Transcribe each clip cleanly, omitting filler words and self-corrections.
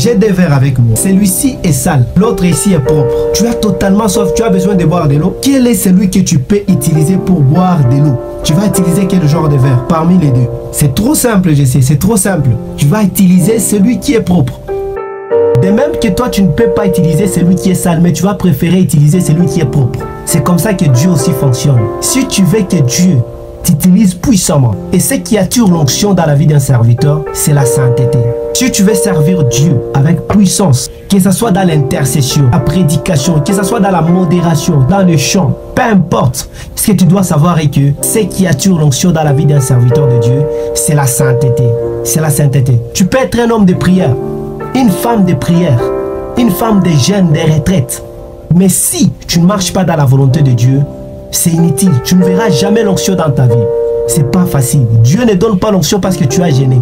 J'ai des verres avec moi. Celui-ci est sale, l'autre ici est propre. Tu as totalement soif, tu as besoin de boire de l'eau. Quel est celui que tu peux utiliser pour boire de l'eau? Tu vas utiliser quel genre de verre parmi les deux? C'est trop simple, je sais, c'est trop simple. Tu vas utiliser celui qui est propre. De même que toi, tu ne peux pas utiliser celui qui est sale, mais tu vas préférer utiliser celui qui est propre. C'est comme ça que Dieu aussi fonctionne. Si tu veux que Dieu t'utilise puissamment, et ce qui attire l'onction dans la vie d'un serviteur, c'est la sainteté. Si tu veux servir Dieu avec puissance, que ce soit dans l'intercession, la prédication, que ce soit dans la modération, dans le chant, peu importe, ce que tu dois savoir est que ce qui attire l'onction dans la vie d'un serviteur de Dieu, c'est la sainteté. C'est la sainteté. Tu peux être un homme de prière, une femme de prière, une femme de jeûne, de retraite. Mais si tu ne marches pas dans la volonté de Dieu, c'est inutile. Tu ne verras jamais l'onction dans ta vie. C'est pas facile. Dieu ne donne pas l'onction parce que tu as gêné.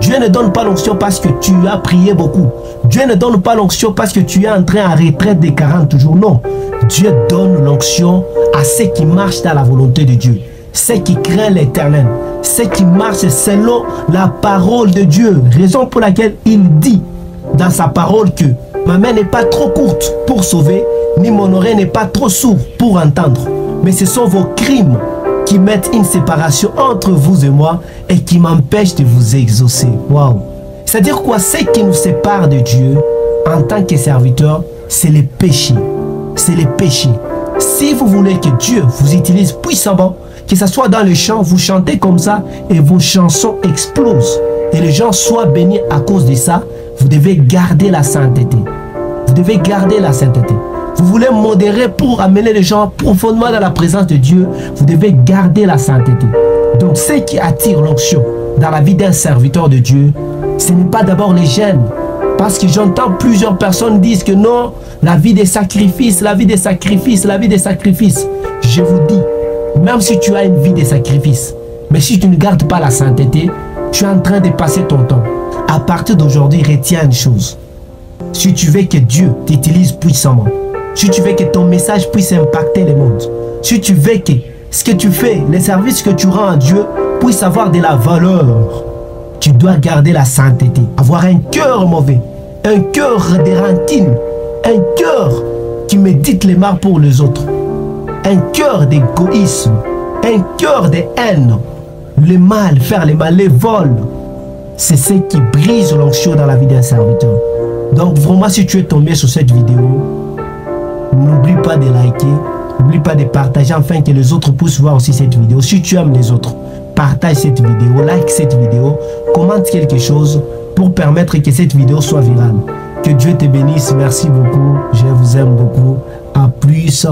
Dieu ne donne pas l'onction parce que tu as prié beaucoup. Dieu ne donne pas l'onction parce que tu es entré en retraite des 40 jours. Non. Dieu donne l'onction à ceux qui marchent dans la volonté de Dieu. Ceux qui craignent l'Éternel. Ceux qui marchent selon la parole de Dieu. Raison pour laquelle il dit dans sa parole que ma main n'est pas trop courte pour sauver, ni mon oreille n'est pas trop sourde pour entendre. Mais ce sont vos crimes qui mettent une séparation entre vous et moi et qui m'empêchent de vous exaucer. Waouh! C'est-à-dire quoi? Ce qui nous sépare de Dieu en tant que serviteur, c'est les péchés. C'est les péchés. Si vous voulez que Dieu vous utilise puissamment, que ce soit dans le chant, vous chantez comme ça et vos chansons explosent. Et les gens soient bénis à cause de ça, vous devez garder la sainteté. Vous devez garder la sainteté. Vous voulez modérer pour amener les gens profondément dans la présence de Dieu, vous devez garder la sainteté. Donc ce qui attire l'onction dans la vie d'un serviteur de Dieu, ce n'est pas d'abord les jeûnes. Parce que j'entends plusieurs personnes dire que non, la vie des sacrifices, la vie des sacrifices, la vie des sacrifices. Je vous dis, même si tu as une vie de sacrifices, mais si tu ne gardes pas la sainteté, tu es en train de passer ton temps. À partir d'aujourd'hui, retiens une chose. Si tu veux que Dieu t'utilise puissamment, si tu veux que ton message puisse impacter le monde, si tu veux que ce que tu fais, les services que tu rends à Dieu puissent avoir de la valeur, tu dois garder la sainteté. Avoir un cœur mauvais, un cœur de rancune, un cœur qui médite les mal pour les autres, un cœur d'égoïsme, un cœur de haine, le mal, faire le mal, les vols. C'est ce qui brise l'onction dans la vie d'un serviteur. Donc vraiment, si tu es tombé sur cette vidéo, n'oublie pas de liker, n'oublie pas de partager afin que les autres puissent voir aussi cette vidéo. Si tu aimes les autres, partage cette vidéo, like cette vidéo, commente quelque chose pour permettre que cette vidéo soit virale. Que Dieu te bénisse, merci beaucoup, je vous aime beaucoup, à plus.